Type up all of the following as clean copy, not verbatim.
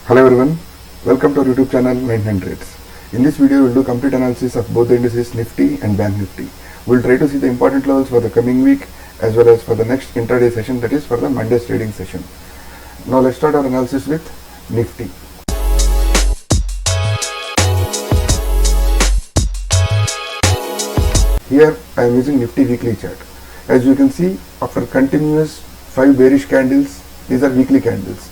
Hello everyone, welcome to our YouTube channel 900s. In this video, we will do complete analysis of both the indices Nifty and Bank Nifty. We will try to see the important levels for the coming week as well as for the next intraday session, that is for the Monday's trading session. Now let's start our analysis with Nifty. Here I am using Nifty weekly chart. As you can see, after continuous 5 bearish candles, these are weekly candles.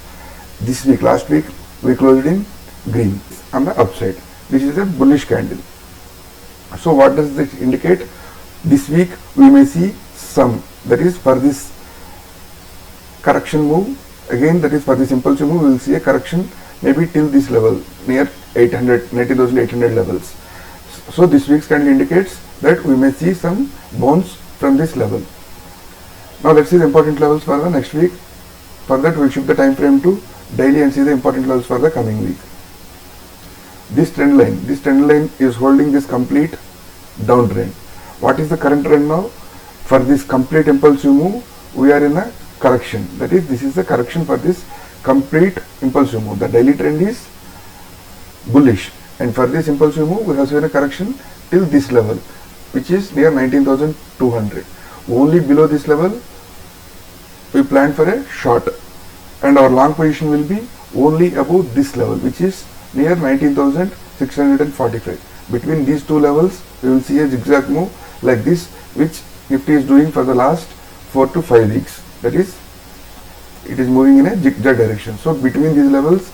This week, last week, we closed in green on the upside, which is a bullish candle. So what does this indicate? This week we may see some, that is for this correction move, again that is for this impulsive move, we will see a correction maybe till this level, near 19,800 levels. So this week's candle indicates that we may see some bounce from this level. Now let's see the important levels for the next week. For that we will shift the time frame to daily and see the important levels for the coming week. This trend line is holding this complete downtrend. What is the current trend now? For this complete impulsive move, we are in a correction. That is, this is the correction for this complete impulsive move. The daily trend is bullish, and for this impulsive move, we have seen a correction till this level, which is near 19,200. Only below this level, we plan for a short, and our long position will be only above this level, which is near 19,645. Between these two levels, we will see a zigzag move like this, which Nifty is doing for the last 4 to 5 weeks. That is, it is moving in a zigzag direction. So between these levels,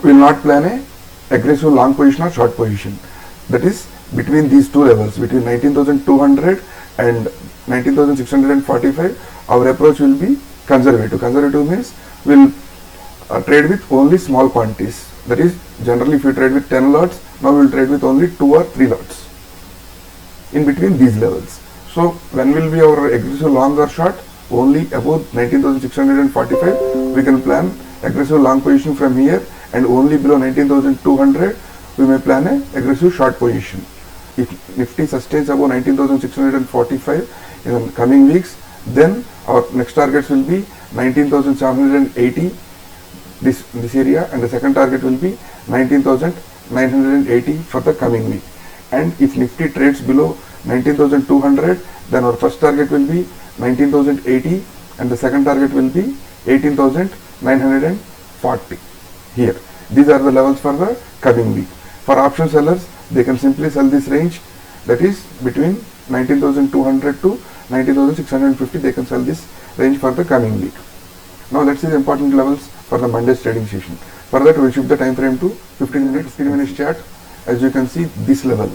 we will not plan a aggressive long position or short position. That is, between these two levels, between 19,200 and 19,645, our approach will be conservative. Conservative means we will trade with only small quantities. That is, generally if you trade with 10 lots, now we will trade with only 2 or 3 lots in between these levels. So when will be our aggressive long or short? Only above 19,645 we can plan aggressive long position from here, and only below 19,200 we may plan a aggressive short position. If Nifty sustains above 19,645 in the coming weeks, then our next targets will be 19,780, this area, and the second target will be 19,980 for the coming week. And if Nifty trades below 19,200, then our first target will be 19,080 and the second target will be 18,940 here. These are the levels for the coming week. For option sellers, they can simply sell this range, that is between 19,200 to 19,650, they can sell this range for the coming week. Now let's see the important levels for the Monday's trading session. For that we will shift the time frame to 15 minutes chart. As you can see, this level,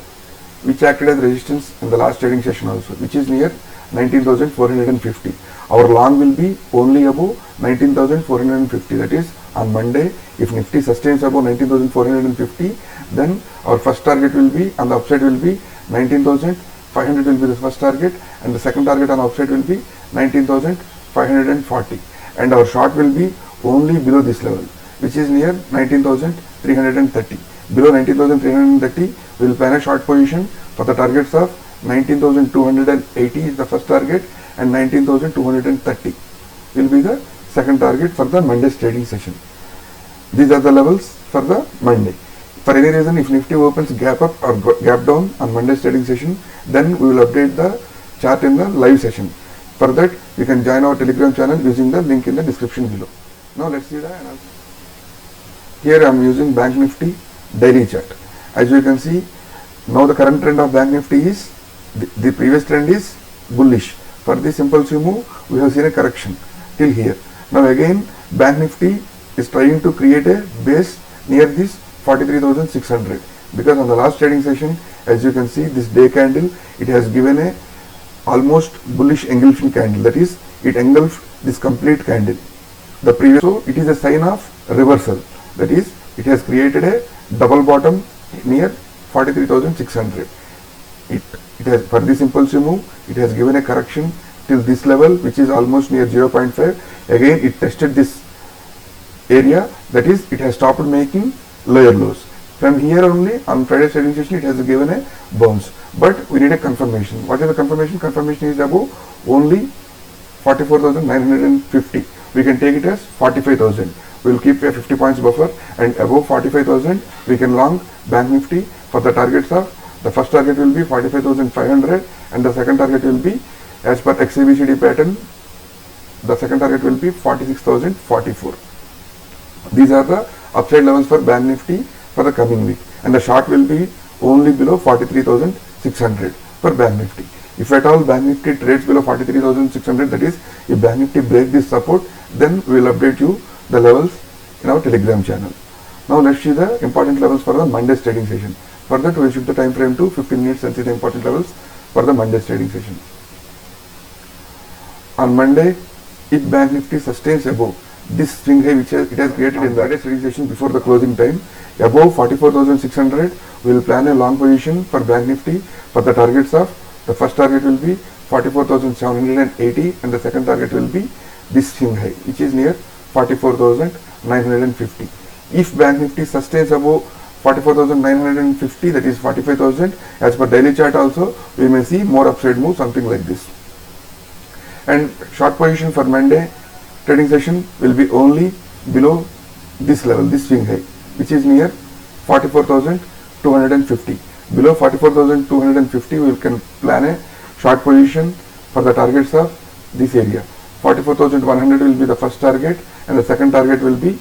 which acted as resistance in the last trading session also, which is near 19,450. Our long will be only above 19,450. That is, on Monday, if Nifty sustains above 19,450, then our first target will be, on the upside will be 19,500 will be the first target, and the second target on upside will be 19,540. And our short will be only below this level, which is near 19,330. Below 19,330, we will plan a short position for the targets of 19,280 is the first target, and 19,230 will be the second target for the Monday's trading session. These are the levels for the Monday. For any reason, if Nifty opens gap up or gap down on Monday's trading session, then we will update the chart in the live session. For that, you can join our Telegram channel using the link in the description below. Now let's see the analysis. Here I am using Bank Nifty daily chart. As you can see, now the current trend of Bank Nifty is, the previous trend is bullish. For this impulsive move, we have seen a correction till here. Now again, Bank Nifty is trying to create a base near this 43,600, because on the last trading session, as you can see, this day candle, it has given a almost bullish engulfing candle. That is, it engulfed this complete candle. The previous, so it is a sign of reversal. That is, it has created a double bottom near 43,600. It has, for this impulsive move, it has given a correction till this level, which is almost near 0.5. Again, it tested this area, that is, it has stopped making lower lows. From here only, on Friday's trading session, it has given a bounce. But we need a confirmation. What is the confirmation? Confirmation is above only 44,950. We can take it as 45,000. we will keep a 50 points buffer, and above 45,000 we can long Bank Nifty for the targets of, the first target will be 45,500 and the second target will be, as per XABCD pattern, the second target will be 46,044. These are the upside levels for Bank Nifty for the coming week, and the short will be only below 43,600 for Bank Nifty. If at all Bank Nifty trades below 43,600, that is, if Bank Nifty breaks this support, then we will update you the levels in our Telegram channel. Now let's see the important levels for the Monday's trading session. For that, we will shift the time frame to 15 minutes and see the important levels for the Monday's trading session. On Monday, if Bank Nifty sustains above this swing high which it has created in the trading session before the closing time, above 44,600, we will plan a long position for Bank Nifty for the targets of, the first target will be 44,780 and the second target will be this swing high which is near 44,950. If Bank Nifty sustains above 44,950, that is 45,000, as per daily chart also, we may see more upside move, something like this. And short position for Monday trading session will be only below this level, this swing high, which is near 44,250. Below 44,250, we can plan a short position for the targets of this area. 44,100 will be the first target and the second target will be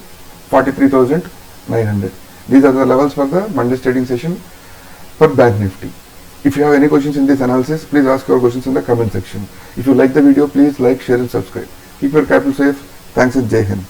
43,900. These are the levels for the Monday's trading session for Bank Nifty. If you have any questions in this analysis, please ask your questions in the comment section. If you like the video, please like, share and subscribe. Keep your capital safe. Thanks and Jai Hind.